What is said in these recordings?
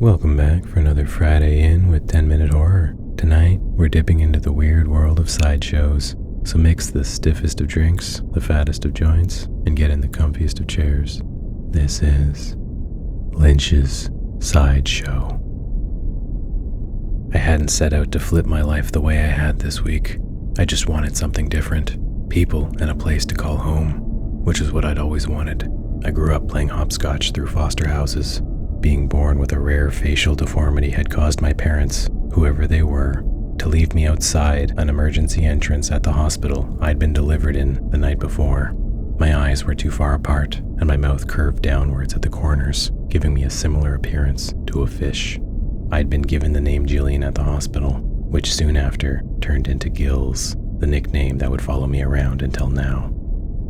Welcome back for another Friday in with 10-Minute Horror. Tonight, we're dipping into the weird world of sideshows. So mix the stiffest of drinks, the fattest of joints, and get in the comfiest of chairs. This is Lynch's Sideshow. I hadn't set out to flip my life the way I had this week. I just wanted something different. People and a place to call home, which is what I'd always wanted. I grew up playing hopscotch through foster houses. Being born with a rare facial deformity had caused my parents, whoever they were, to leave me outside an emergency entrance at the hospital I'd been delivered in the night before. My eyes were too far apart, and my mouth curved downwards at the corners, giving me a similar appearance to a fish. I'd been given the name Jillian at the hospital, which soon after turned into Gills, the nickname that would follow me around until now.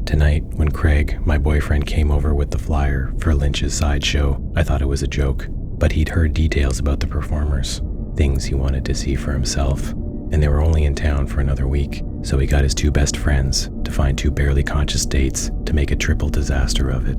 Tonight, when Craig, my boyfriend, came over with the flyer for Lynch's Sideshow, I thought it was a joke, but he'd heard details about the performers, things he wanted to see for himself, and they were only in town for another week, so he got his two best friends to find two barely conscious dates to make a triple disaster of it.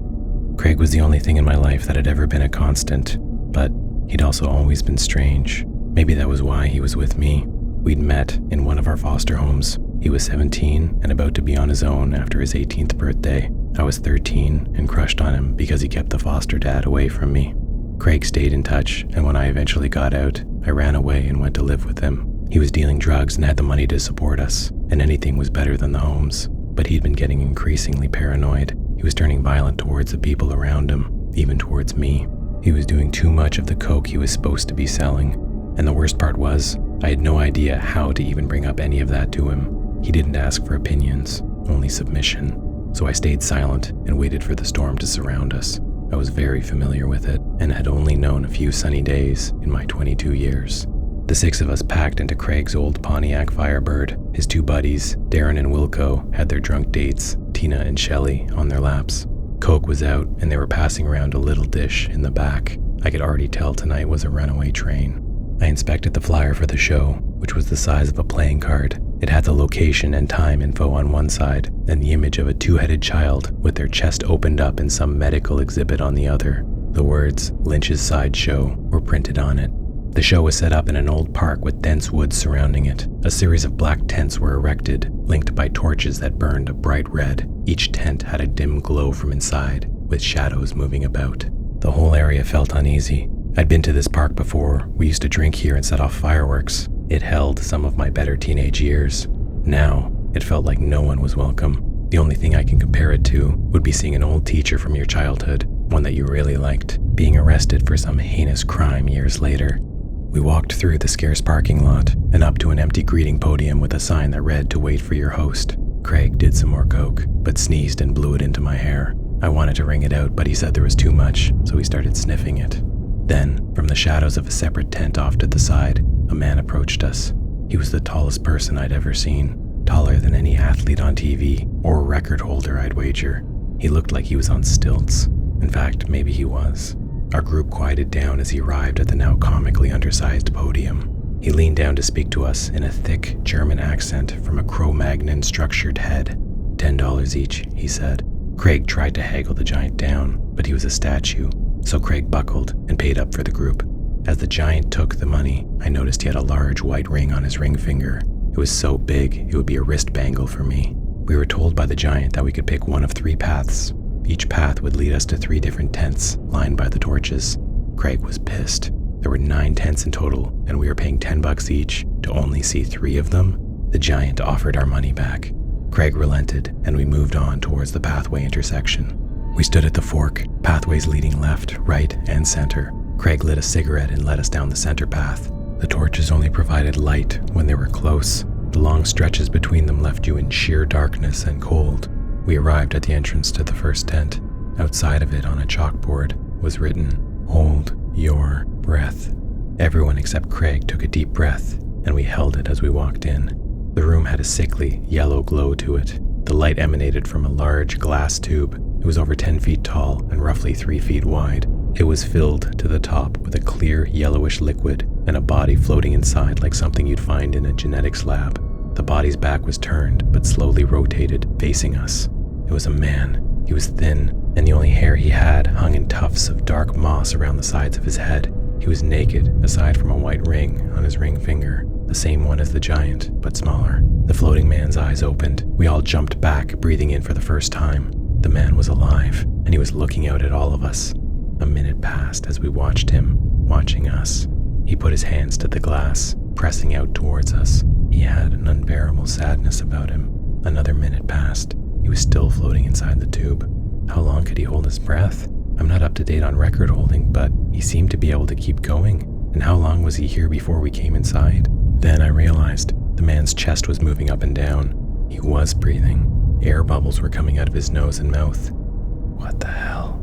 Craig was the only thing in my life that had ever been a constant, but he'd also always been strange. Maybe that was why he was with me. We'd met in one of our foster homes. He was 17 and about to be on his own after his 18th birthday. I was 13 and crushed on him because he kept the foster dad away from me. Craig stayed in touch, and when I eventually got out, I ran away and went to live with him. He was dealing drugs and had the money to support us, and anything was better than the homes. But he'd been getting increasingly paranoid. He was turning violent towards the people around him, even towards me. He was doing too much of the coke he was supposed to be selling. And the worst part was, I had no idea how to even bring up any of that to him. He didn't ask for opinions, only submission. So I stayed silent and waited for the storm to surround us. I was very familiar with it and had only known a few sunny days in my 22 years. The six of us packed into Craig's old Pontiac Firebird. His two buddies, Darren and Wilco, had their drunk dates, Tina and Shelley, on their laps. Coke was out and they were passing around a little dish in the back. I could already tell tonight was a runaway train. I inspected the flyer for the show, which was the size of a playing card. It had the location and time info on one side, and the image of a two-headed child with their chest opened up in some medical exhibit on the other. The words, Lynch's Sideshow, were printed on it. The show was set up in an old park with dense woods surrounding it. A series of black tents were erected, linked by torches that burned a bright red. Each tent had a dim glow from inside, with shadows moving about. The whole area felt uneasy. I'd been to this park before. We used to drink here and set off fireworks. It held some of my better teenage years. Now, it felt like no one was welcome. The only thing I can compare it to would be seeing an old teacher from your childhood, one that you really liked, being arrested for some heinous crime years later. We walked through the scarce parking lot and up to an empty greeting podium with a sign that read to wait for your host. Craig did some more coke, but sneezed and blew it into my hair. I wanted to wring it out, but he said there was too much, so he started sniffing it. Then, from the shadows of a separate tent off to the side, a man approached us. He was the tallest person I'd ever seen, taller than any athlete on TV or record holder, I'd wager. He looked like he was on stilts. In fact, maybe he was. Our group quieted down as he arrived at the now comically undersized podium. He leaned down to speak to us in a thick German accent from a Cro-Magnon structured head. $10 each, he said. Craig tried to haggle the giant down, but he was a statue, so Craig buckled and paid up for the group. As the giant took the money, I noticed he had a large white ring on his ring finger. It was so big, it would be a wrist bangle for me. We were told by the giant that we could pick one of 3 paths. Each path would lead us to 3 different tents, lined by the torches. Craig was pissed. There were 9 tents in total, and we were paying $10 each to only see 3 of them. The giant offered our money back. Craig relented, and we moved on towards the pathway intersection. We stood at the fork, pathways leading left, right, and center. Craig lit a cigarette and led us down the center path. The torches only provided light when they were close. The long stretches between them left you in sheer darkness and cold. We arrived at the entrance to the first tent. Outside of it on a chalkboard was written, "Hold your breath." Everyone except Craig took a deep breath, and we held it as we walked in. The room had a sickly, yellow glow to it. The light emanated from a large glass tube. It was over 10 feet tall and roughly 3 feet wide. It was filled to the top with a clear, yellowish liquid and a body floating inside like something you'd find in a genetics lab. The body's back was turned, but slowly rotated, facing us. It was a man. He was thin, and the only hair he had hung in tufts of dark moss around the sides of his head. He was naked, aside from a white ring on his ring finger, the same one as the giant, but smaller. The floating man's eyes opened. We all jumped back, breathing in for the first time. The man was alive, and he was looking out at all of us. A minute passed as we watched him, watching us. He put his hands to the glass, pressing out towards us. He had an unbearable sadness about him. Another minute passed. He was still floating inside the tube. How long could he hold his breath? I'm not up to date on record holding, but he seemed to be able to keep going. And how long was he here before we came inside? Then I realized the man's chest was moving up and down. He was breathing. Air bubbles were coming out of his nose and mouth. What the hell?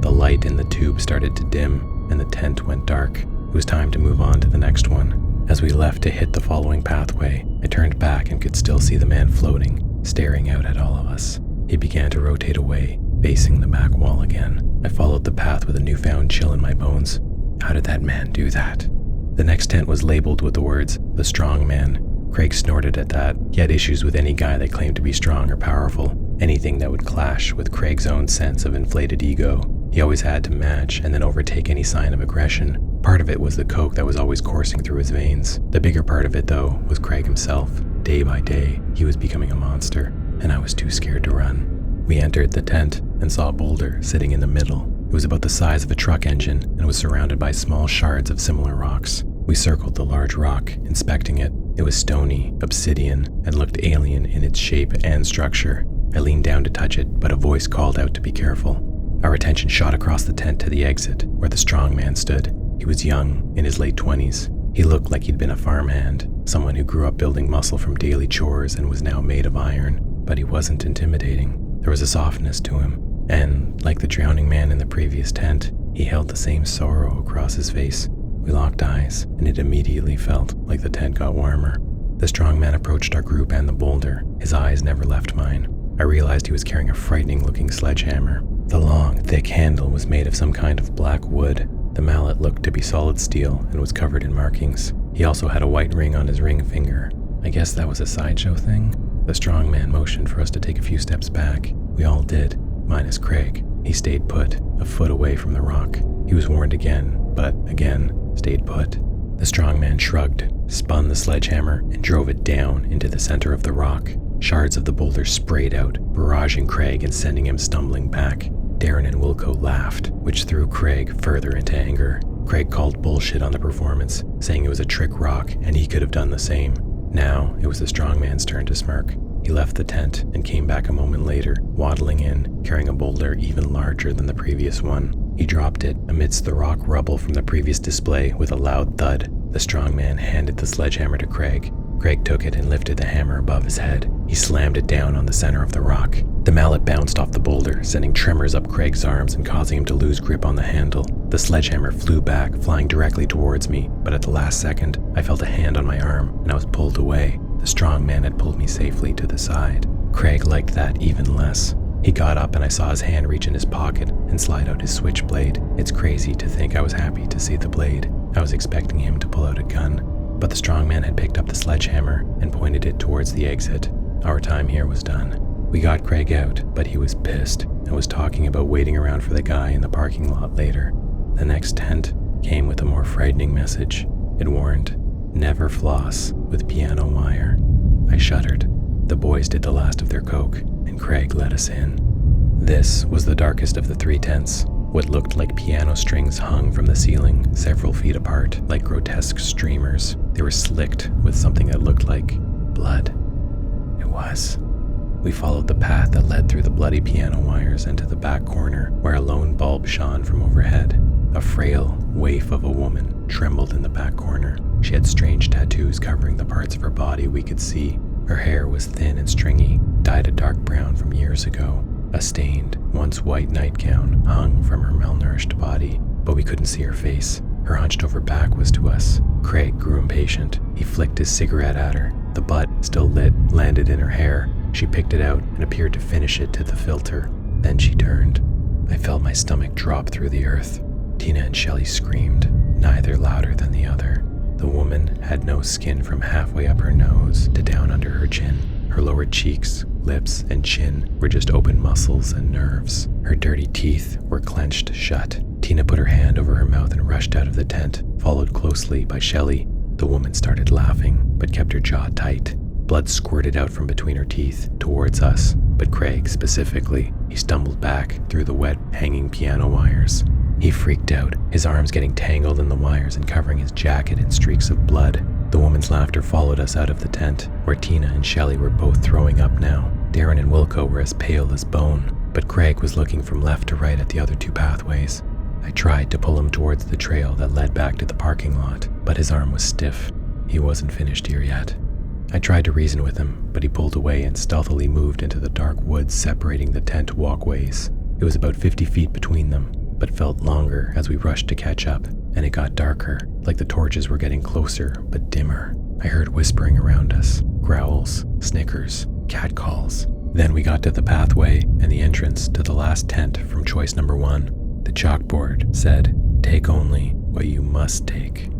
The light in the tube started to dim, and the tent went dark. It was time to move on to the next one. As we left to hit the following pathway, I turned back and could still see the man floating, staring out at all of us. He began to rotate away, facing the back wall again. I followed the path with a newfound chill in my bones. How did that man do that? The next tent was labeled with the words, "The Strongman." Craig snorted at that. He had issues with any guy that claimed to be strong or powerful, anything that would clash with Craig's own sense of inflated ego. He always had to match and then overtake any sign of aggression. Part of it was the coke that was always coursing through his veins. The bigger part of it, though, was Craig himself. Day by day, he was becoming a monster, and I was too scared to run. We entered the tent and saw a boulder sitting in the middle. It was about the size of a truck engine and was surrounded by small shards of similar rocks. We circled the large rock, inspecting it. It was stony, obsidian, and looked alien in its shape and structure. I leaned down to touch it, but a voice called out to be careful. Our attention shot across the tent to the exit, where the strong man stood. He was young, in his late 20s. He looked like he'd been a farmhand, someone who grew up building muscle from daily chores and was now made of iron. But he wasn't intimidating. There was a softness to him, and, like the drowning man in the previous tent, he held the same sorrow across his face. We locked eyes, and it immediately felt like the tent got warmer. The strong man approached our group and the boulder. His eyes never left mine. I realized he was carrying a frightening-looking sledgehammer. The long, thick handle was made of some kind of black wood. The mallet looked to be solid steel and was covered in markings. He also had a white ring on his ring finger. I guess that was a sideshow thing? The strong man motioned for us to take a few steps back. We all did, minus Craig. He stayed put, a foot away from the rock. He was warned again, but again, stayed put. The strong man shrugged, spun the sledgehammer, and drove it down into the center of the rock. Shards of the boulder sprayed out, barraging Craig and sending him stumbling back. Darren and Wilco laughed, which threw Craig further into anger. Craig called bullshit on the performance, saying it was a trick rock and he could have done the same. Now, it was the strong man's turn to smirk. He left the tent and came back a moment later, waddling in, carrying a boulder even larger than the previous one. He dropped it amidst the rock rubble from the previous display with a loud thud. The strong man handed the sledgehammer to Craig. Craig took it and lifted the hammer above his head. He slammed it down on the center of the rock. The mallet bounced off the boulder, sending tremors up Craig's arms and causing him to lose grip on the handle. The sledgehammer flew back, flying directly towards me, but at the last second, I felt a hand on my arm, and I was pulled away. The strong man had pulled me safely to the side. Craig liked that even less. He got up and I saw his hand reach in his pocket and slide out his switchblade. It's crazy to think I was happy to see the blade. I was expecting him to pull out a gun, but the strong man had picked up the sledgehammer and pointed it towards the exit. Our time here was done. We got Craig out, but he was pissed and was talking about waiting around for the guy in the parking lot later. The next tent came with a more frightening message. It warned, "Never floss with piano wire." I shuddered. The boys did the last of their coke, and Craig let us in. This was the darkest of the 3 tents. What looked like piano strings hung from the ceiling, several feet apart, like grotesque streamers. They were slicked with something that looked like blood. It was. We followed the path that led through the bloody piano wires into the back corner, where a lone bulb shone from overhead. A frail waif of a woman trembled in the back corner. She had strange tattoos covering the parts of her body we could see. Her hair was thin and stringy, dyed a dark brown from years ago. A stained, once white nightgown hung from her malnourished body, but we couldn't see her face. Her hunched-over back was to us. Craig grew impatient. He flicked his cigarette at her. The butt, still lit, landed in her hair. She picked it out and appeared to finish it to the filter. Then she turned. I felt my stomach drop through the earth. Tina and Shelley screamed, neither louder than the other. The woman had no skin from halfway up her nose to down under her chin. Her lower cheeks, lips, and chin were just open muscles and nerves. Her dirty teeth were clenched shut. Tina put her hand over her mouth and rushed out of the tent, followed closely by Shelley. The woman started laughing, but kept her jaw tight. Blood squirted out from between her teeth towards us, but Craig specifically. He stumbled back through the wet, hanging piano wires. He freaked out, his arms getting tangled in the wires and covering his jacket in streaks of blood. The woman's laughter followed us out of the tent, where Tina and Shelley were both throwing up now. Darren and Wilco were as pale as bone, but Craig was looking from left to right at the other two pathways. I tried to pull him towards the trail that led back to the parking lot, but his arm was stiff. He wasn't finished here yet. I tried to reason with him, but he pulled away and stealthily moved into the dark woods separating the tent walkways. It was about 50 feet between them, but felt longer as we rushed to catch up, and it got darker, like the torches were getting closer, but dimmer. I heard whispering around us, growls, snickers, catcalls. Then we got to the pathway and the entrance to the last tent from choice number 1. The chalkboard said, "Take only what you must take."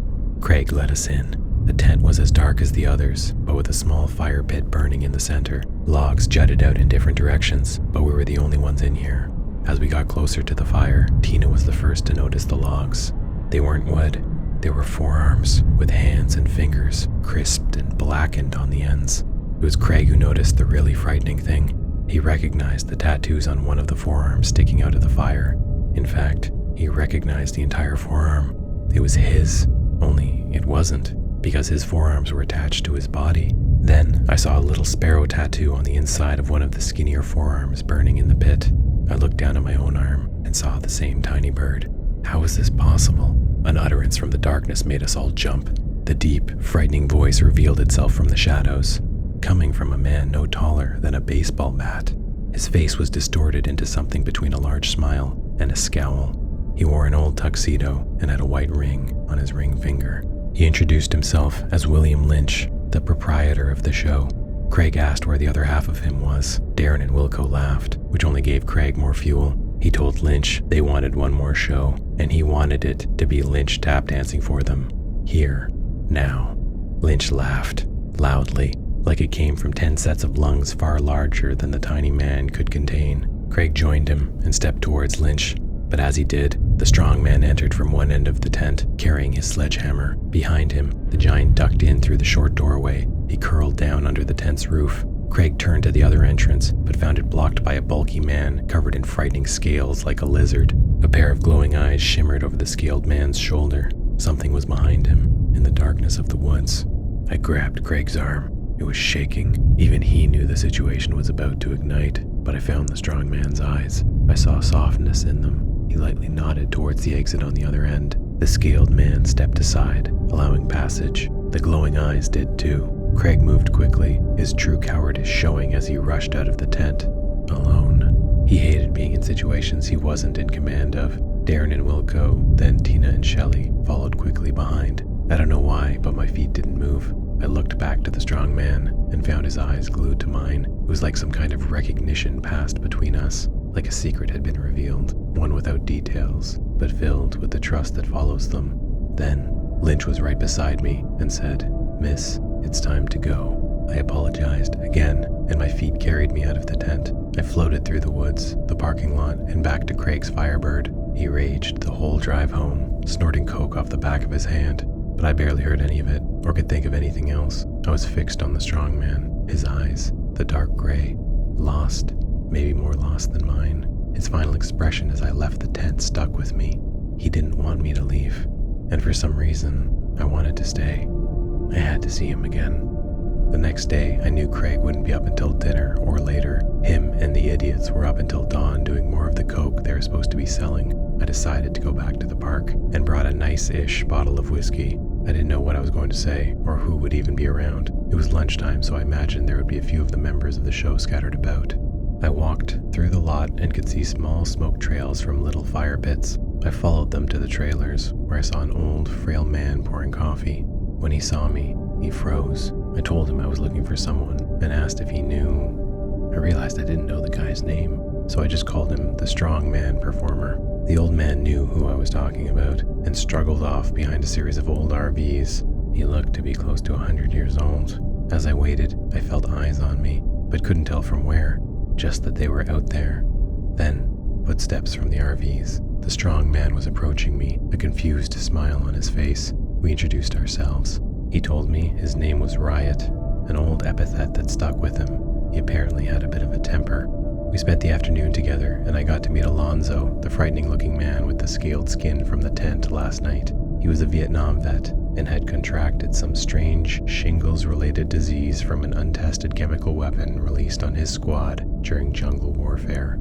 Craig let us in. The tent was as dark as the others, but with a small fire pit burning in the center. Logs jutted out in different directions, but we were the only ones in here. As we got closer to the fire, Tina was the first to notice the logs. They weren't wood. They were forearms, with hands and fingers crisped and blackened on the ends. It was Craig who noticed the really frightening thing. He recognized the tattoos on one of the forearms sticking out of the fire. In fact, he recognized the entire forearm. It was his, only it wasn't, because his forearms were attached to his body. Then I saw a little sparrow tattoo on the inside of one of the skinnier forearms burning in the pit. I looked down at my own arm and saw the same tiny bird. How was this possible? An utterance from the darkness made us all jump. The deep, frightening voice revealed itself from the shadows, coming from a man no taller than a baseball bat. His face was distorted into something between a large smile and a scowl. He wore an old tuxedo and had a white ring on his ring finger. He introduced himself as William Lynch, the proprietor of the show. Craig asked where the other half of him was. Darren and Wilco laughed, which only gave Craig more fuel. He told Lynch they wanted one more show, and he wanted it to be Lynch tap dancing for them. Here, now. Lynch laughed, loudly, like it came from 10 sets of lungs far larger than the tiny man could contain. Craig joined him and stepped towards Lynch, but as he did, the Strongman entered from one end of the tent, carrying his sledgehammer. Behind him, the giant ducked in through the short doorway. He curled down under the tent's roof. Craig turned to the other entrance, but found it blocked by a bulky man covered in frightening scales like a lizard. A pair of glowing eyes shimmered over the scaled man's shoulder. Something was behind him, in the darkness of the woods. I grabbed Craig's arm. It was shaking. Even he knew the situation was about to ignite, but I found the strong man's eyes. I saw softness in them. He lightly nodded towards the exit on the other end. The scaled man stepped aside, allowing passage. The glowing eyes did too. Craig moved quickly, his true cowardice showing as he rushed out of the tent. Alone. He hated being in situations he wasn't in command of. Darren and Wilco, then Tina and Shelley, followed quickly behind. I don't know why, but my feet didn't move. I looked back to the strong man and found his eyes glued to mine. It was like some kind of recognition passed between us, like a secret had been revealed, one without details, but filled with the trust that follows them. Then, Lynch was right beside me and said, "Miss, it's time to go." I apologized again, and my feet carried me out of the tent. I floated through the woods, the parking lot, and back to Craig's Firebird. He raged the whole drive home, snorting coke off the back of his hand, but I barely heard any of it, or could think of anything else. I was fixed on the strong man, his eyes, the dark gray, lost, maybe more lost than mine. His final expression as I left the tent stuck with me. He didn't want me to leave, and for some reason, I wanted to stay. I had to see him again. The next day, I knew Craig wouldn't be up until dinner or later. Him and the idiots were up until dawn doing more of the coke they were supposed to be selling. I decided to go back to the park and brought a nice-ish bottle of whiskey. I didn't know what I was going to say or who would even be around. It was lunchtime, so I imagined there would be a few of the members of the show scattered about. I walked through the lot and could see small smoke trails from little fire pits. I followed them to the trailers, where I saw an old, frail man pouring coffee. When he saw me, he froze. I told him I was looking for someone and asked if he knew. I realized I didn't know the guy's name, so I just called him the Strongman performer. The old man knew who I was talking about and struggled off behind a series of old RVs. He looked to be close to 100 years old. As I waited, I felt eyes on me, but couldn't tell from where, just that they were out there. Then, footsteps from the RVs. The Strongman was approaching me, a confused smile on his face. We introduced ourselves. He told me his name was Riot, an old epithet that stuck with him. He apparently had a bit of a temper. We spent the afternoon together, and I got to meet Alonzo, the frightening-looking man with the scaled skin from the tent last night. He was a Vietnam vet and had contracted some strange shingles-related disease from an untested chemical weapon released on his squad during jungle warfare.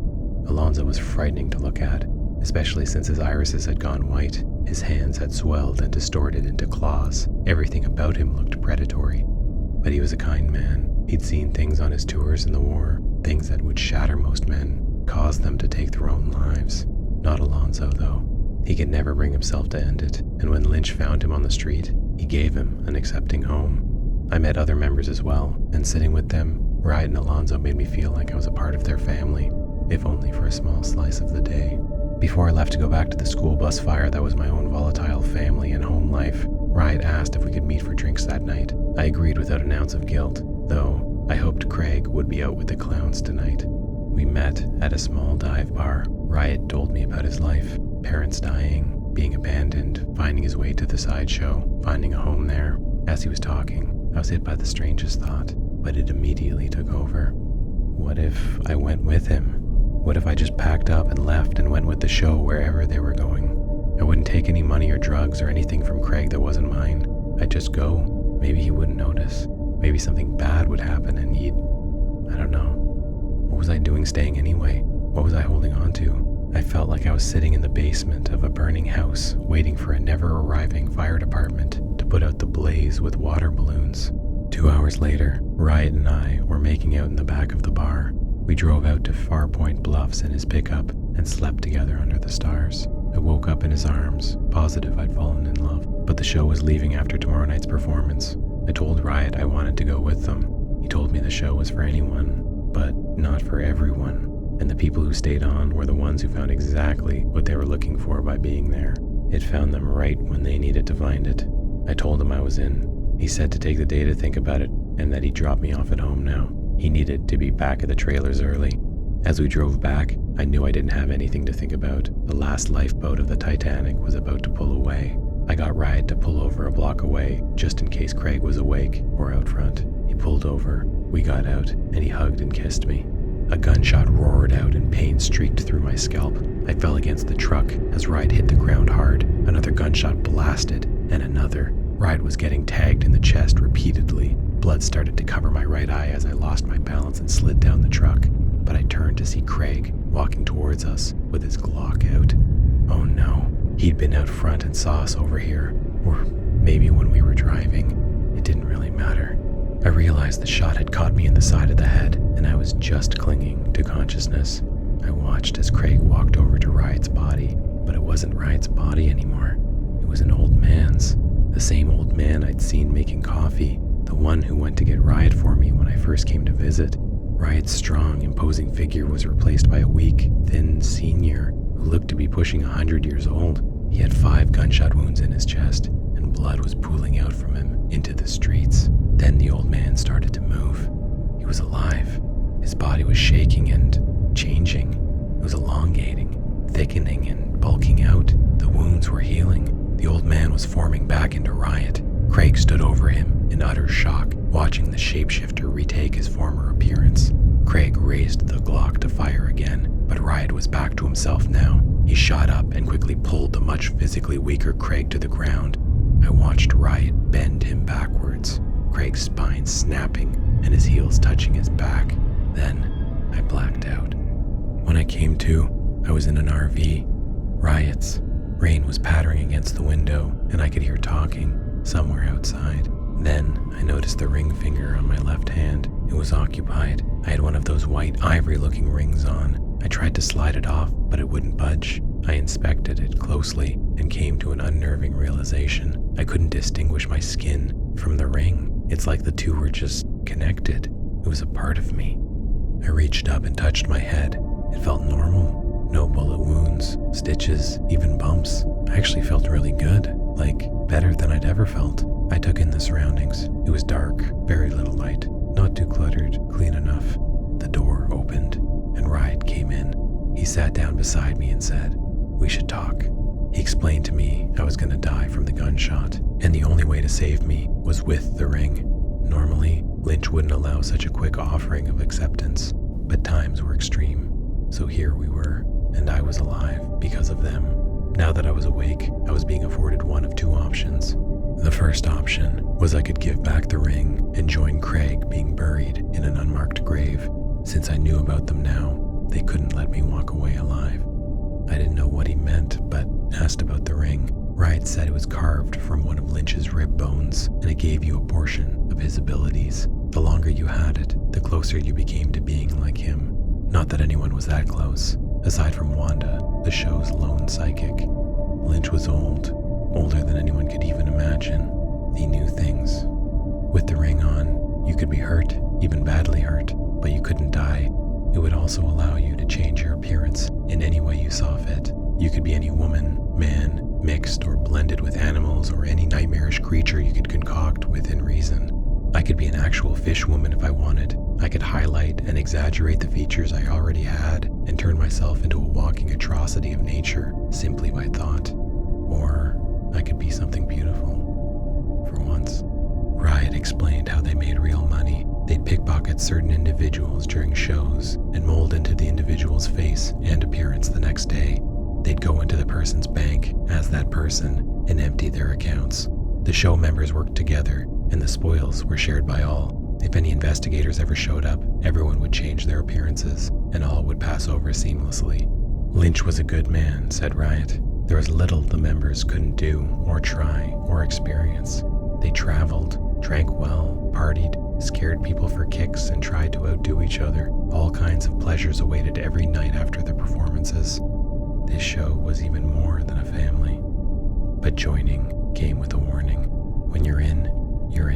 Alonzo was frightening to look at, especially since his irises had gone white. His hands had swelled and distorted into claws. Everything about him looked predatory. But he was a kind man. He'd seen things on his tours in the war, things that would shatter most men, cause them to take their own lives. Not Alonzo, though. He could never bring himself to end it, and when Lynch found him on the street, he gave him an accepting home. I met other members as well, and sitting with them, Riot and Alonzo made me feel like I was a part of their family, if only for a small slice of the day. Before I left to go back to the school bus fire that was my own volatile family and home life, Riot asked if we could meet for drinks that night. I agreed without an ounce of guilt, though I hoped Craig would be out with the clowns tonight. We met at a small dive bar. Riot told me about his life. Parents dying, being abandoned, finding his way to the sideshow, finding a home there. As he was talking, I was hit by the strangest thought, but it immediately took over. What if I went with him? What if I just packed up and left and went with the show wherever they were going? I wouldn't take any money or drugs or anything from Craig that wasn't mine. I'd just go. Maybe he wouldn't notice. Maybe something bad would happen and I don't know. What was I doing staying anyway? What was I holding on to? I felt like I was sitting in the basement of a burning house, waiting for a never-arriving fire department to put out the blaze with water balloons. 2 hours later, Riot and I were making out in the back of the bar. We drove out to Far Point Bluffs in his pickup and slept together under the stars. I woke up in his arms, positive I'd fallen in love. But the show was leaving after tomorrow night's performance. I told Riot I wanted to go with them. He told me the show was for anyone, but not for everyone. And the people who stayed on were the ones who found exactly what they were looking for by being there. It found them right when they needed to find it. I told him I was in. He said to take the day to think about it, and that he'd drop me off at home now. He needed to be back at the trailers early. As we drove back, I knew I didn't have anything to think about. The last lifeboat of the Titanic was about to pull away. I got Riot to pull over a block away, just in case Craig was awake or out front. He pulled over, we got out, and he hugged and kissed me. A gunshot roared out and pain streaked through my scalp. I fell against the truck as Riot hit the ground hard. Another gunshot blasted, and another. Riot was getting tagged in the chest repeatedly. Blood started to cover my right eye as I lost my balance and slid down the truck. But I turned to see Craig walking towards us with his Glock out. Oh no, he'd been out front and saw us over here. Or maybe when we were driving. It didn't really matter. I realized the shot had caught me in the side of the head, and I was just clinging to consciousness. I watched as Craig walked over to Riot's body, but it wasn't Riot's body anymore. It was an old man's. The same old man I'd seen making coffee, the one who went to get Riot for me when I first came to visit. Riot's strong, imposing figure was replaced by a weak, thin senior who looked to be pushing 100 years old. He had 5 gunshot wounds in his chest, and blood was pooling out from him into the streets. Then the old man started to move. He was alive. His body was shaking and changing. It was elongating, thickening, and bulking out. The wounds were healing. The old man was forming back into Riot. Craig stood over him in utter shock, watching the shapeshifter retake his former appearance. Craig raised the Glock to fire again, but Riot was back to himself now. He shot up and quickly pulled the much physically weaker Craig to the ground. I watched Riot bend him backwards, Craig's spine snapping and his heels touching his back. Then I blacked out. When I came to, I was in an RV. Riot's. Rain was pattering against the window, and I could hear talking somewhere outside. Then I noticed the ring finger on my left hand. It was occupied. I had one of those white ivory-looking rings on. I tried to slide it off, but it wouldn't budge. I inspected it closely and came to an unnerving realization. I couldn't distinguish my skin from the ring. It's like the two were just connected. It was a part of me. I reached up and touched my head. It felt normal. No bullet wounds, stitches, even bumps. I actually felt really good, like better than I'd ever felt. I took in the surroundings. It was dark, very little light, not too cluttered, clean enough. The door opened, and Riot came in. He sat down beside me and said, "We should talk." He explained to me I was going to die from the gunshot, and the only way to save me was with the ring. Normally, Lynch wouldn't allow such a quick offering of acceptance, but times were extreme. So here we were, and I was alive because of them. Now that I was awake, I was being afforded one of two options. The first option was I could give back the ring and join Craig being buried in an unmarked grave. Since I knew about them now, they couldn't let me walk away alive. I didn't know what he meant, but asked about the ring. Riot said it was carved from one of Lynch's rib bones, and it gave you a portion of his abilities. The longer you had it, the closer you became to being like him. Not that anyone was that close, aside from Wanda, the show's lone psychic. Lynch was old, older than anyone could even imagine. He knew things. With the ring on, you could be hurt, even badly hurt, but you couldn't die. It would also allow you to change your appearance in any way you saw fit. You could be any woman, man, mixed or blended with animals or any nightmarish creature you could concoct within reason. I could be an actual fish woman if I wanted. I could highlight and exaggerate the features I already had and turn myself into a walking atrocity of nature simply by thought. Or I could be something beautiful. For once. Riot explained how they made real money. They'd pickpocket certain individuals during shows and mold into the individual's face and appearance the next day. They'd go into the person's bank as that person and empty their accounts. The show members worked together, and the spoils were shared by all. If any investigators ever showed up, everyone would change their appearances, and all would pass over seamlessly. Lynch was a good man, said Riot. There was little the members couldn't do, or try, or experience. They traveled, drank well, partied, scared people for kicks, and tried to outdo each other. All kinds of pleasures awaited every night after the performances. This show was even more than a family. But joining came with a warning. When you're in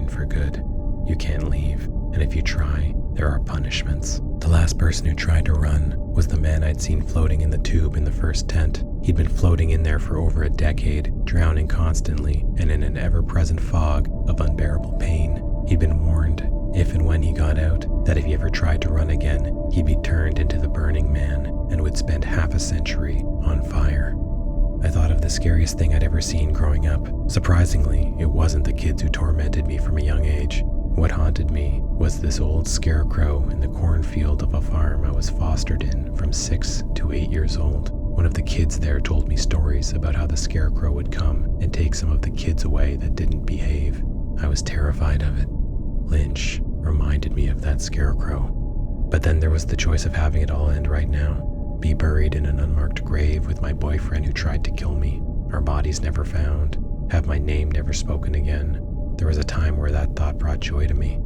for good. You can't leave, and if you try, there are punishments. The last person who tried to run was the man I'd seen floating in the tube in the first tent. He'd been floating in there for over a decade, drowning constantly and in an ever-present fog of unbearable pain. He'd been warned, if and when he got out, that if he ever tried to run again, he'd be turned into the Burning Man and would spend half a century on fire. I thought of the scariest thing I'd ever seen growing up. Surprisingly, it wasn't the kids who tormented me from a young age. What haunted me was this old scarecrow in the cornfield of a farm I was fostered in from 6 to 8 years old. One of the kids there told me stories about how the scarecrow would come and take some of the kids away that didn't behave. I was terrified of it. Lynch reminded me of that scarecrow. But then there was the choice of having it all end right now. Be buried in an unmarked grave with my boyfriend who tried to kill me. Our bodies never found. Have my name never spoken again. There was a time where that thought brought joy to me.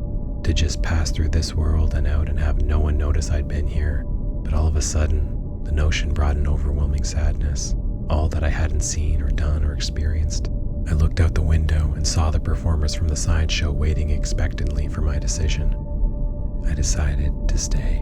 To just pass through this world and out and have no one notice I'd been here. But all of a sudden, the notion brought an overwhelming sadness. All that I hadn't seen or done or experienced. I looked out the window and saw the performers from the sideshow waiting expectantly for my decision. I decided to stay.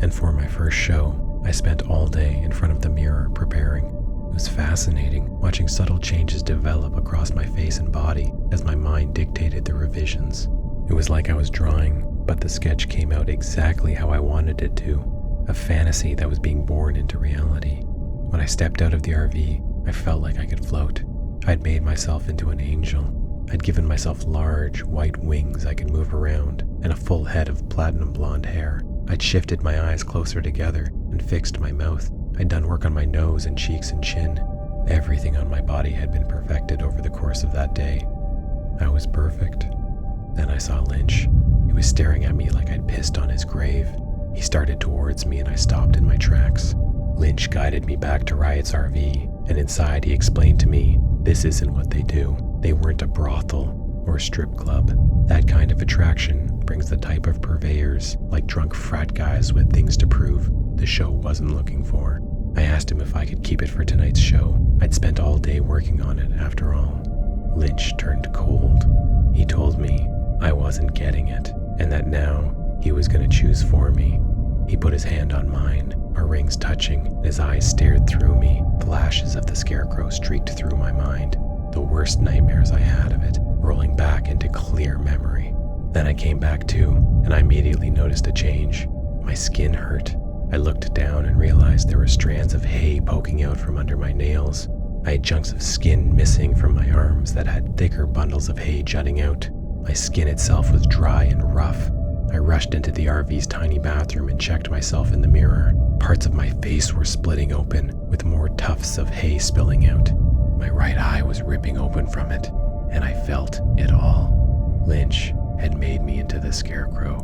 And for my first show, I spent all day in front of the mirror preparing. It was fascinating watching subtle changes develop across my face and body as my mind dictated the revisions. It was like I was drawing, but the sketch came out exactly how I wanted it to. A fantasy that was being born into reality. When I stepped out of the RV, I felt like I could float. I'd made myself into an angel. I'd given myself large, white wings I could move around, and a full head of platinum blonde hair. I'd shifted my eyes closer together and fixed my mouth. I'd done work on my nose and cheeks and chin. Everything on my body had been perfected over the course of that day. I was perfect. Then I saw Lynch. He was staring at me like I'd pissed on his grave. He started towards me and I stopped in my tracks. Lynch guided me back to Riot's RV, and inside he explained to me, this isn't what they do. They weren't a brothel or a strip club. That kind of attraction brings the type of purveyors, like drunk frat guys with things to prove, the show wasn't looking for. I asked him if I could keep it for tonight's show. I'd spent all day working on it, after all. Lynch turned cold. He told me I wasn't getting it, and that now he was going to choose for me. He put his hand on mine, our rings touching, and his eyes stared through me. Flashes of the scarecrow streaked through my mind, the worst nightmares I had of it, rolling back into clear memory. Then I came back to, and I immediately noticed a change. My skin hurt. I looked down and realized there were strands of hay poking out from under my nails. I had chunks of skin missing from my arms that had thicker bundles of hay jutting out. My skin itself was dry and rough. I rushed into the RV's tiny bathroom and checked myself in the mirror. Parts of my face were splitting open, with more tufts of hay spilling out. My right eye was ripping open from it, and I felt it all. Lynch had made me into the scarecrow.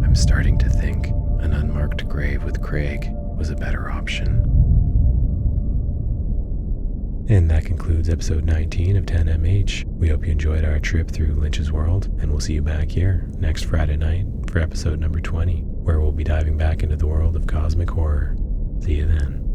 I'm starting to think an unmarked grave with Craig was a better option. And that concludes episode 19 of 10MH. We hope you enjoyed our trip through Lynch's world, and we'll see you back here next Friday night for episode number 20, where we'll be diving back into the world of cosmic horror. See you then.